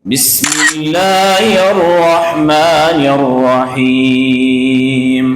بسم الله الرحمن الرحيم.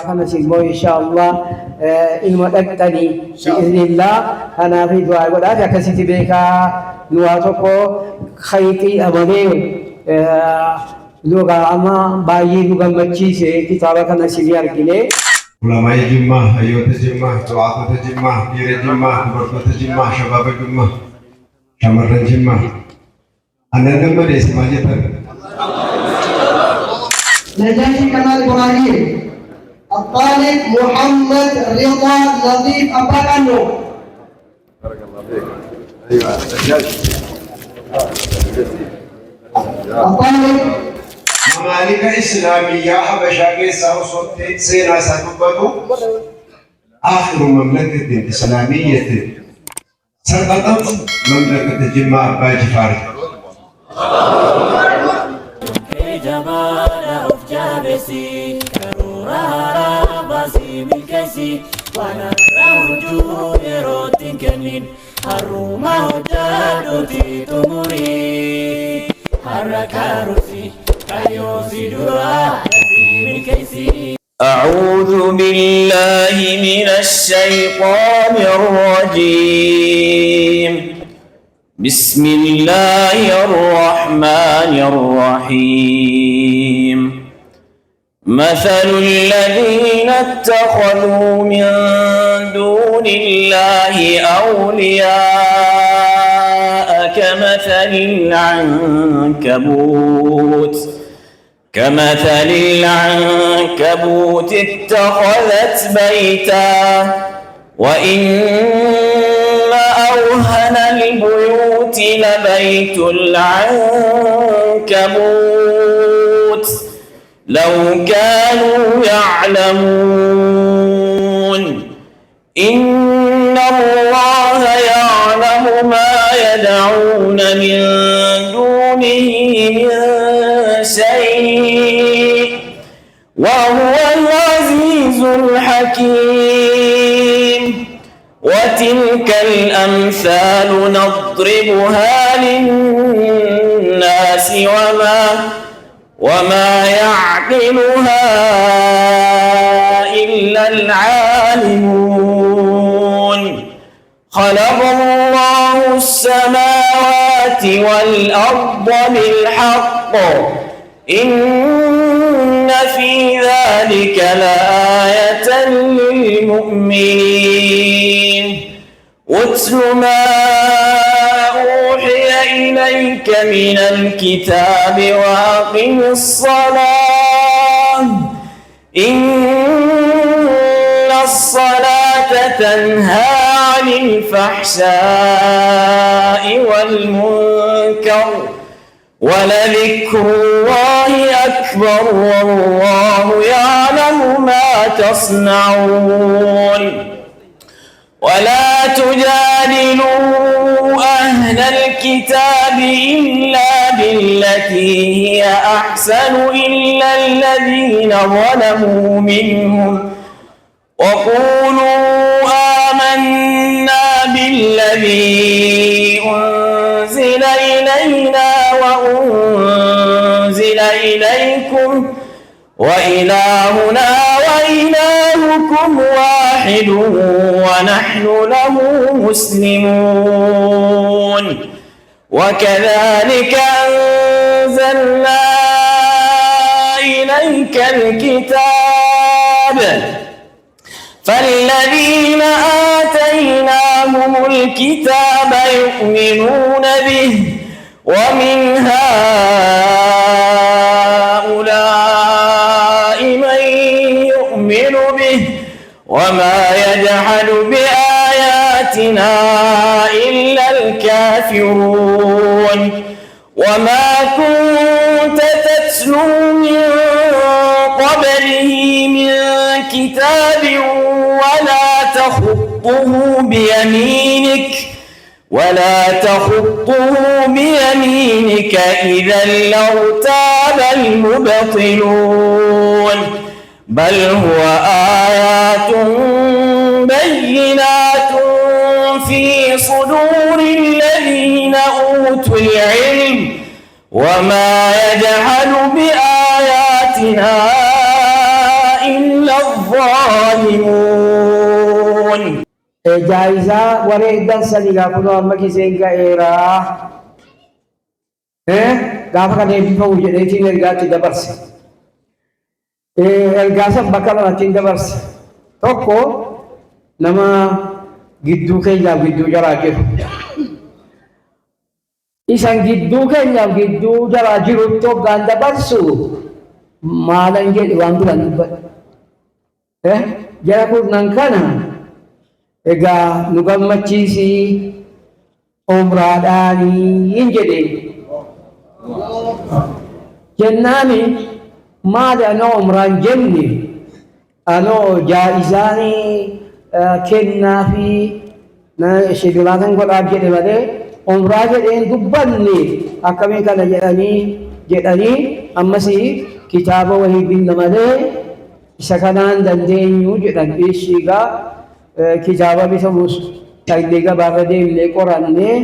Kana sigmo inshallah ilma dhaqqani biiznillah kana fi du'a godha akkasitti beeka nuwa tokko khayqi amane luga ama bayi luga gammachiise kitaaba kana sigi argine علماء جمع أيوة جمع دعاة جمع بير جمع مرقة جمع شباب جمع شمر جمع أنا نمر اسمه جتر نجاشي كمال إبراهيم الطالب محمد رضا لطيف أباكانو. بارك الله فيك. أيوة نجاشي الطالب ممالك إسلامية حبشة كيسا وصوت سينا سكبتو آخر مملكة إسلامية سقطت مملكة جمع باجي فارس. جمال أفجابسي كرورا رابسي من كيسي وانا رهجو يروتين كنين الروما هجادوتي تموري حركة روسي كيوسي درا من كيسي. أعوذ بالله من الشيطان الرجيم. بسم الله الرحمن الرحيم. مثل الذين اتخذوا من دون الله أولياء كمثل العنكبوت اتخذت بيتا وإن أوهن البيوت لبيت العنكبوت لو كانوا يعلمون. إن الله يعلم ما يدعون من دونه من شيء وهو العزيز الحكيم. وتلك الأمثال نضربها للناس وما يعقلها إلا العالمون. خلق الله السماوات والأرض بالحق إن في ذلك لآية للمؤمنين. واتل ما أوحي إليك من الكتاب وأقم الصلاة إن الصلاة تنهى عن الفحشاء والمنكر ولذكر الله أكبر والله يعلم ما تصنعون. ولا تجادلوا أهل الكتاب إلا بالتي هي أحسن إلا الذين ظلموا منهم وقولوا آمنا بالذي أنزل إلينا وأنزل إليكم وإلهنا وإلهكم واحد ونحن له مسلمون. وكذلك أنزلنا إليك الكتاب فالذين آتيناهم الكتاب يؤمنون به ومن هؤلاء بآياتنا إلا الكافرون وما كنت تتلو من قبله من كتاب ولا تخطه بيمينك إذا لارتاب المبطلون بل هو آيات بينات في صدور الذين أوتوا العلم وما يجحد بآياتنا إلا الظالمون. جائزة وريدا سليقا كنو أمكي سينكا إيرا غافا كنبي فوجدتي نرغاتي دبرس الغاسا بكالا نتين دبرس توكو نما gidduu keenyaaf gidduu jaraa jiru isan gidduu keenyaaf gidduu jaraa jiru tokkaan dabarsu maalan jedhe waan duran dubbadhe jara kurnan kana egaa nu gammachiisi umraadhaanii jedhe jennaani maali anoo umraan jenne anoo jaa'izaanii kennaa fi shibiraatan godhaaf jedhe malee umraa jedheen dubbanne akkamii kana jedhanii ammas kitaaba wahii binna malee isa kanaan dandeenyu jedhan dhiishiigaa kitaaba bitamus illee gabaarra deemnee qorannee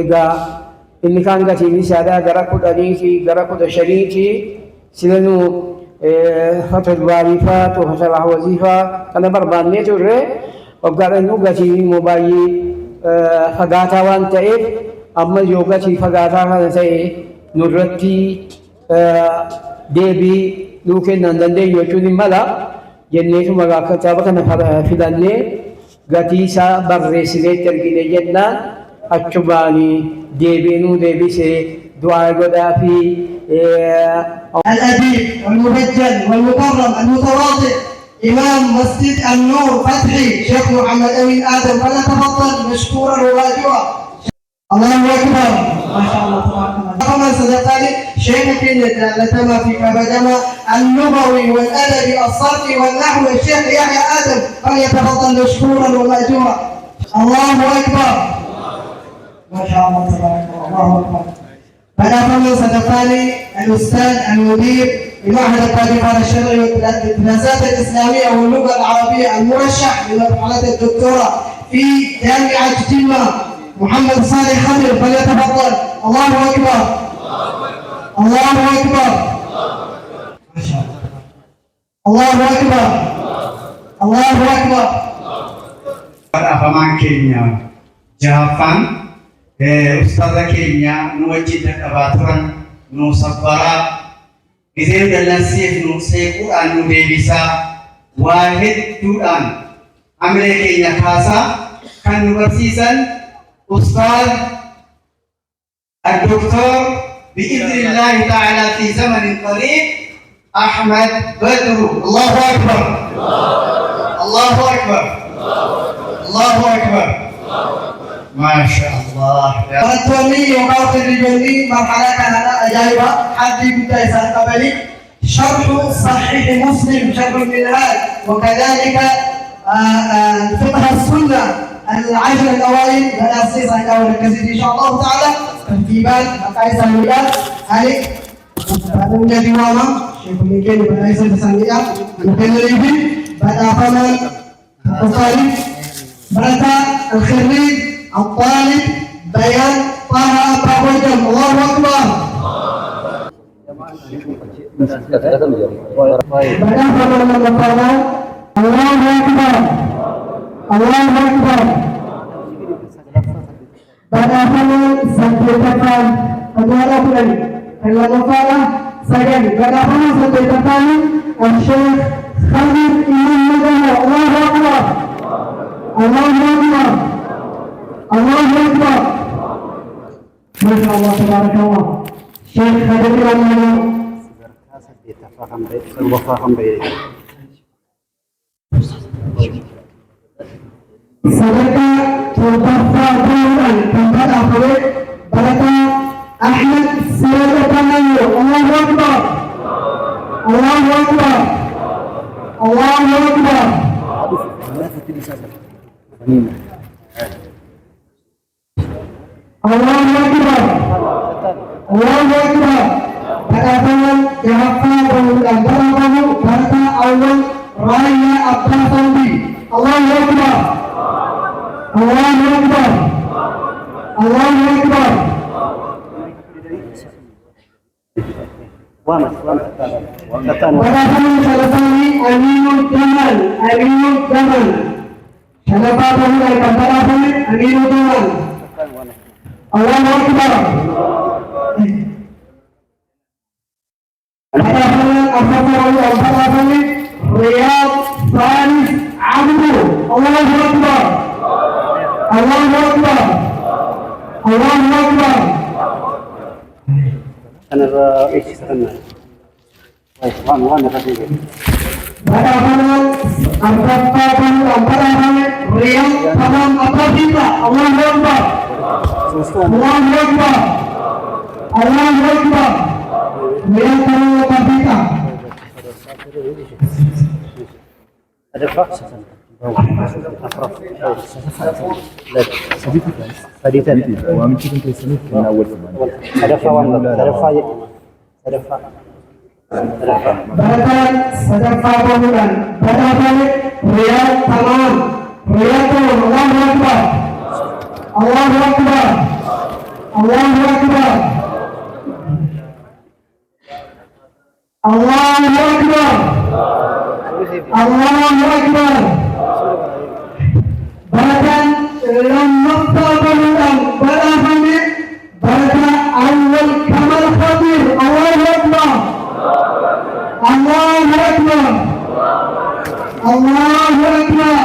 egaa inni kaan gatiin isaadhaa gara 10 fi gara 15 silanuu فتح الوظيفة وفتح الوظيفة أنا بربان نيتوري وقال إنه قتي موبايل فقاتا وانت إيه أما جو قتي فقاتا هذا نرتي ديبي لوكن نندن يوتوني ملا جنيت مغا كتابة فداني قتي سا برسلت ترقيني جنة أتشباني ديبي نو ديبي سي دعاء قدا في الأديب والمبجل والمكرم المتواضع إمام مسجد النور فتحي شيخ محمد أمين آدم فليتفضل مشكورا ومأجورا. الله أكبر ما شاء الله تبارك الله. كما صدقني شيخ كنية لتما في كبدما اللغوي والأدبي الصرفي والنحو الشيخ يحيى آدم فليتفضل مشكورا ومأجورا. الله أكبر ما شاء الله تبارك الله. الله أكبر. فنحن صدقاني الأستاذ المدير بمعهد التعليم الشرعي والدراسات الإسلامية واللغة العربية المرشح لمرحلة الدكتوراه في جامعة جمة محمد صالح خضر فليتفضل. الله أكبر الله أكبر ما شاء الله. الله أكبر الله أكبر. أفهمان كينيا جافان أستاذ كينيا نوجد كباترا نصبرا إذا دلنسيف نسيكو أن ندبسا واحد دوران أمريكا كينيا كاسا كان نبرسيسا أستاذ الدكتور بإذن الله تعالى في زمن قريب أحمد بدر. الله أكبر الله أكبر الله أكبر ما شاء الله. والتولي وقاف الرجولي مرحلة كانت أجايبة حدي بتايسا قبلي شرح صحيح مسلم شرح المنهاج وكذلك فقه السنة العشر الأوائل للأسيس الأول الكثير إن شاء الله تعالى ترتيبات مقاييس الولاد عليك بعد ديوانا شيخ ميكين مقاييس السنية المكلفين بعد أفضل الطالب بركة الخريج الطالب بيان طه أبا وجم. الله أكبر. بدأ فضل الله. الله أكبر الله أكبر. بدأ فضل سنتيتان أدوار فلان المقالة سجن. بدأ فضل سنتيتان الشيخ خالد إمام مدني. الله أكبر الله أكبر الله أكبر ما شاء الله تبارك الله. شيخ خالد إمام صدقة توفى دورا كما أخبر بركة أحمد سيادة تنيو. الله أكبر الله أكبر الله أكبر. الله أكبر الله أكبر. Perkataan Jakarta dan Baru Barata Awal Raya Abdul Saudi. Allahu Akbar Allahu Akbar Allahu Akbar. Perkataan Syalafani Aminul Jamal Aminul Jamal. Syalafani dan Barata Aminul Jamal. Allahu Akbar. Riyad Faris Abdu. Allahu Akbar Allahu Akbar Allahu Akbar. أنا إيش استنى وان تدري Barakallah Al-Fatihah Al-Fatihah Riyad Tamam Al-Fatihah. Allahu Akbar Allahu Akbar Allahu Akbar. Riyad Tamam Al-Fatihah. ada fakta Baratan sedekah bulan baratan Riyad Tamam Riyad Tamam. Allahu Akbar Allahu Akbar Allahu Akbar Allahu Akbar Allahu Akbar. Baratan Lammakta bulan baratan baratan Awal Kamal Khadir. Allahu Akbar Allahu Akbar Allahu Akbar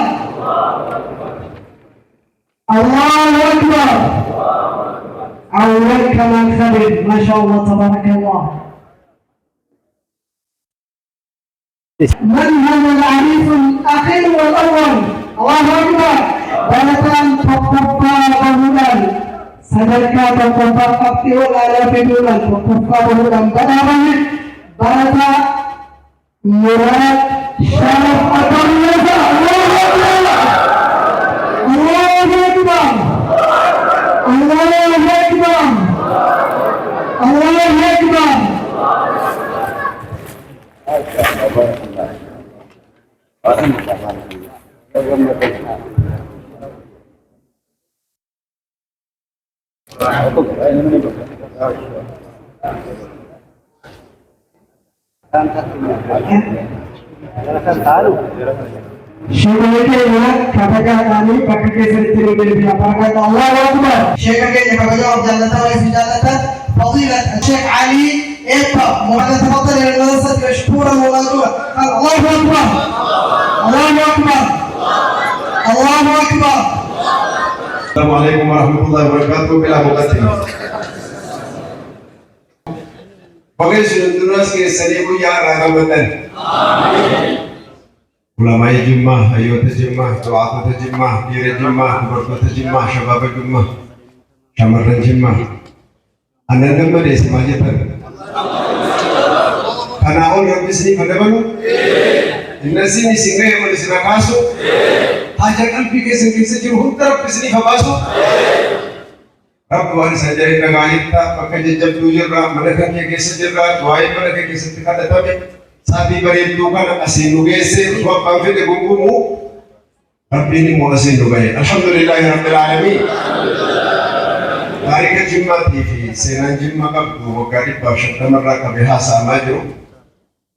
Allahu Akbar. Awal Kamal Khadir. Masya Allah tabarakallah. من هو العريس الأخير والأول؟ الله أكبر. Baratan Pokokpa Bahulan Sedekah Pokokpa Aktiul Alafi Bulan Pokokpa Bahulan Baratan Barata Murad Syaraf Atamiyasa. Allahu Akbar Allahu Akbar Allahu Akbar Allahu Akbar. Syukurnya katakan kami pakai keserti lebih apakah Allah Akbar. شكرا لك بجواب جلالته وإجلالته فضيلة الشيخ علي إبقى مهدى تفضل إلى المنصة مشكورا ومدعوا. الله أكبر الله أكبر الله أكبر. السلام عليكم ورحمة الله وبركاته. بلا مقدمة Bagai sunduras ke seribu ya ragamatan. Ulama Jummah, Ayat Jummah, Duat Jummah, Pir Jummah, Berkat Jummah, Shabab Jummah, Syamaran Jummah. Anda nama dia semajatan. Karena orang bisni pada mana? Nasi ni singgah yang manusia kasu. Hajakan pikir sengkit sejauh huntar bisni kabasu. Rabbuan sajari nagaita pakai jejak tujuh ram mereka ke sejera doai mereka ke setika tapi sabi berintukan asinu gese dua pangfit de bumbumu tapi ini mau asinu gay. Alhamdulillahirabbil alamin. Hari ke Jumat TV senan Jumat kabdu gari bashak tamara ka bahasa maju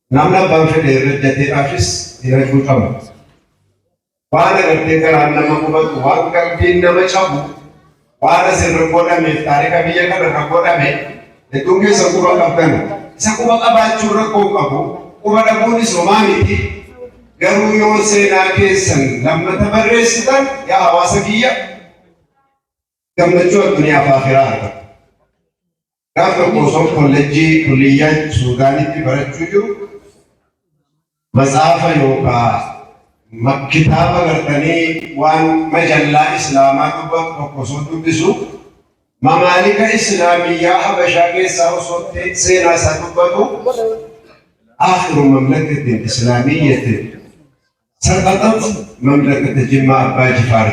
namna pangfit de jati afis ila kutam wana garte kan nama kubat wan kan din nama chabu wana se rekoda me tarika biya kan rekoda me de tunge sakuba kaptan sakuba abachu rako kabu ubada buni somami ti garu yo se na kesan lamma tabarresitan ya awasakiya kamna chuat dunia akhirat kafa ko som kolleji kulliyat sudani ti barachuju masafa yo ka kitaaba gartanii waan majallaa islaamaa tokko osoo dubbisu mamaalika islaamiyyaa habashaa keessaa osoo seenaa isaa dubbatu akhiru mamlakatin islaamiyyatin سقطت مملكة جماع أبا جفار.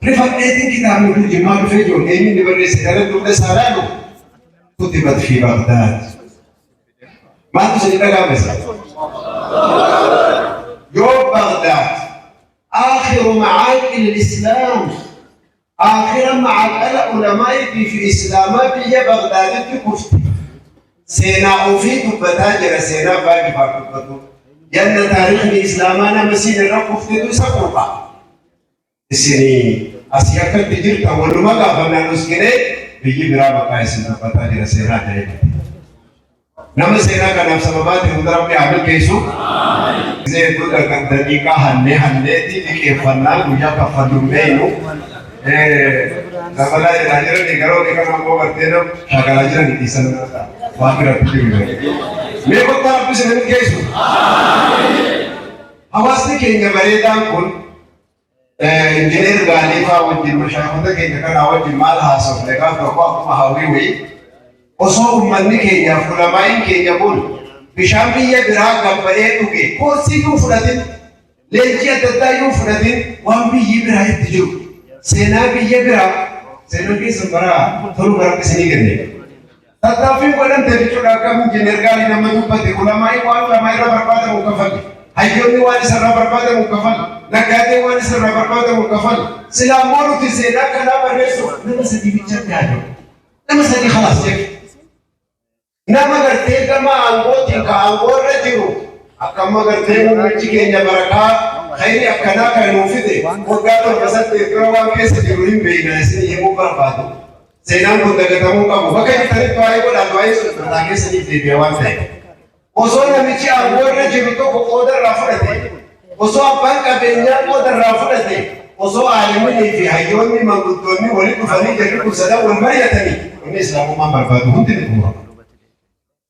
رفقتين كتاب من جماع فيجون إيمين نبرس كانت دولة سارانو كتبت في بغداد. ما تسجد لها يوم بغداد آخر معاقل الإسلام آخر معاقل علماء في إسلامات هي بغداد تكفت سينا وفي تبتاجر سينا باقي فاكتبتو جنة تاريخ الإسلام أنا مسين الرقف تدو سقوطا السني أسياك التجير تولو مقا فمنا نسكني بيجي برا بقاي سينا تبتاجر سينا دائما نما سينا كان سببات مدرب يعمل كيسو زي تودر كان دقيقة هنه تي فنان ويا كفنو مينو Kabala jira ni garo ni kama ko barte no shagala jira ni tisan na wakira piti me ko ta pise ni kesu awasti kenya baredan kun engineer galifa wajin mashahada kenya kana wajin mal hasof le ka ko kuma hawiwi oso ummanni kenya fulamai kenya kun bishambiye bira gambare duge ko siku fulatin leji atadayu fulatin wambi yibra yitiju سينا بيجبرا سينا كيس برا ثرو برا كسني كني تطافين قدام تبيشوا لكم جنرالي نما تبتدي كل ما يوالو لما يرى بربادة مكفل هيجوني واني سر بربادة مكفل نكادي واني سر بربادة مكفل سلامورو تسينا كلام الرسول نما سدي بيجر بياجو نما سدي خلاص يك نما قرتي كما أنغوتي كأنغور رجيرو أكما قرتي ممكن جبركا خيري أكنا كانوا فيدي وقالوا بسات تكروا كيس تقولين بينا سني يمو بربادو سينام كنت كتامو كامو بكرة تريد تواي ولا تواي سنتاكي سني في بيوان ده وصلنا ميشي أقول رجيم تو بقدر رافضته وصو أبان كبينيا بقدر رافضته وصو عالمني في حيوني ما قدوني ولد فني جرب سدا والمريا تاني الإسلام ما بربادو هم تنتظر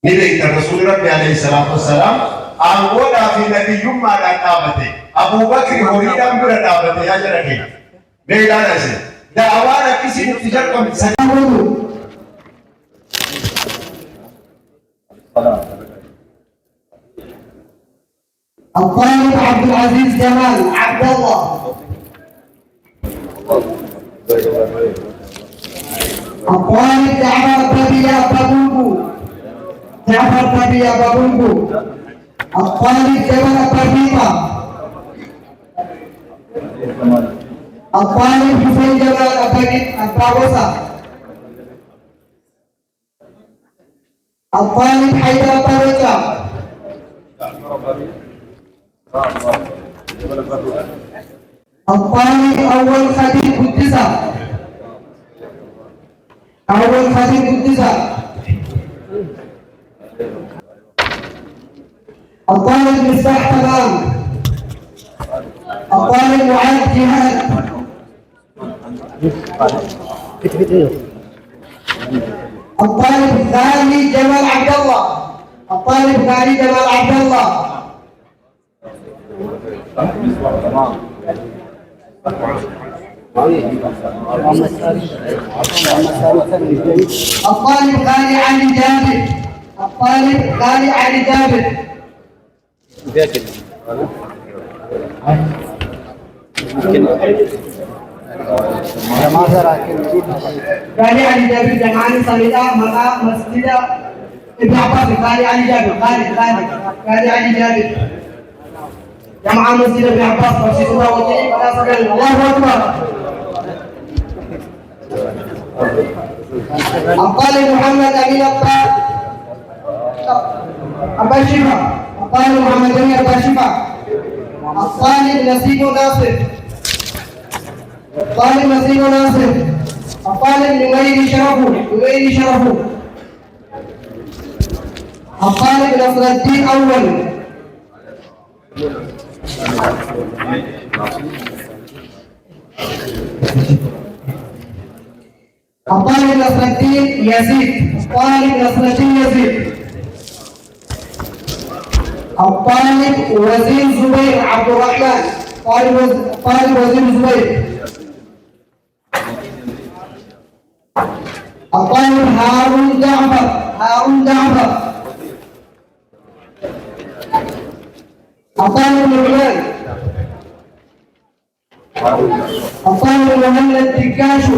نبي الرسول ربي عليه الصلاة والسلام أقول في نبي يوم ما نتابته أبو بكر هوري أمبر نتابته يا جركي بيدان أسي دعوانا كسي نتجركم سنقول الطالب عبد العزيز جمال عبد الله الطالب جعفر تبيا بابونبو جعفر تبيا بابونبو الطالب جمال بابيبا الطالب حسين جمال الباغوسا الطالب حيدر طريقة الطالب أول خديم قدسة أول خديم قدسة الطالب مصباح تمام الطالب معاذ جهاد الطالب غالي جمال عبد الله الطالب غالي جمال عبد الله الطالب غالي علي جابر الطالب غالي علي جابر غالي علي جابر جمعاني صليلا مقام مسجد ابن عباس غالي علي جابر غالي علي جابر جمع مسجد ابن عباس رشيد الله وجهه ولا صلى الله اكبر الطالب محمد امين أبا شفا الطالب محمد امين أبا شفا الطالب نسيب ناصر الطالب نسيب ناصر الطالب نمير شرفه الطالب نصر الدين أول الطالب نصر الدين يزيد الطالب نصر الدين يزيد الطالب وزير زبير عبد الرحمن. طالب وزير زبير. الطالب هارون جعفر. الطالب نعمان. الطالب مهند دكاشو.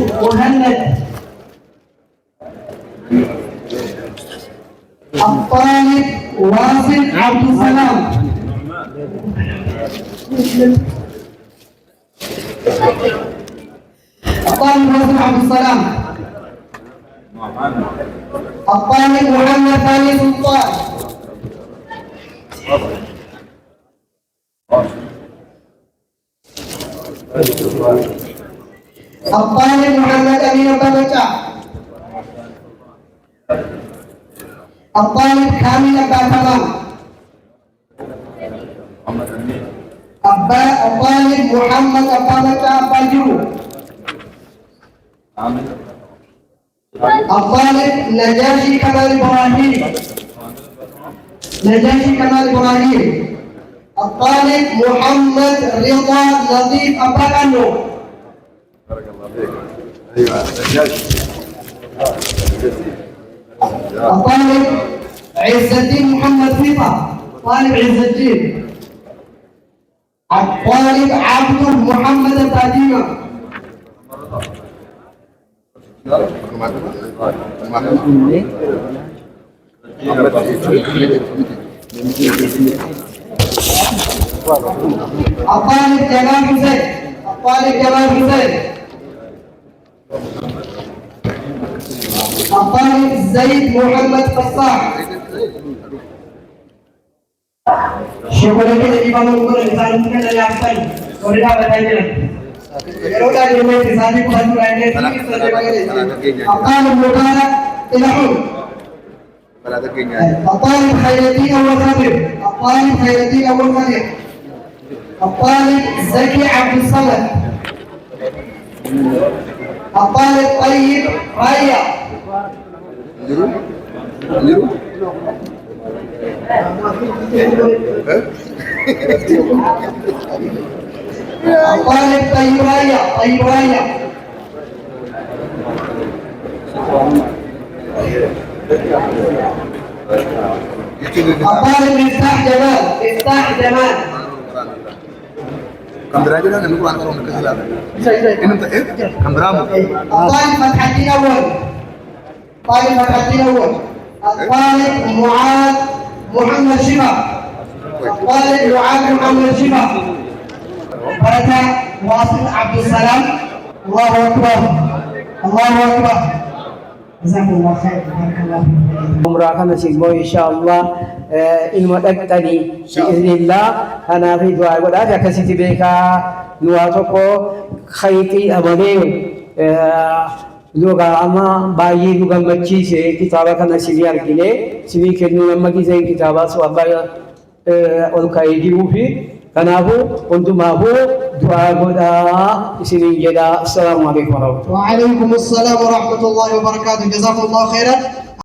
الطالب واصل عبد السلام. الطالب واصل عبد السلام. الطالب محمد ثاني سلطان. الطالب محمد أمين بابجا. الطالب كامل أبا الطالب محمد أبا باجو. الطالب نجاشي كمال إبراهيم. الطالب محمد رضا لطيف أبا أنو. الطالب عز الدين محمد فيفا. الطالب عبد محمد فاطمة. الطالب جمال حسين. الطالب زيد محمد فصاح. شكرا لك الإمام المقرر لسان ممكن أن يعطي ولله بتاجنا. الطالب مبارك إلحون. الطالب خير الدين أول خضر. الطالب زكي عبد الصمد. الطالب طيب رايا. الطالب طيب رايا. الطالب مفتاح جمال. كم درجة ده نقول عن كم كذا إنت إيه كم درام الطالب فتح الدين أول. الطالب معاذ محمد شفا. بركة واصل عبد السلام. الله أكبر. جزاكم الله خير. بارك الله فيكم. عمرك نسيبه إن شاء الله إن مدكتني بإذن الله أنا في دعاء ولا جاكسي تبيكا نواتوكو خيتي أمانيو لوغا أما باي لوغا مچيسي كتابة نسيبي أركيني سيبي كنو لما كيسي كتابة سوابا أولكايدي وفي كنابو أنتمابو دعاء ولا سيبي جدا. السلام عليكم ورحمة الله. وعليكم السلام ورحمة الله وبركاته. جزاكم الله خيرا.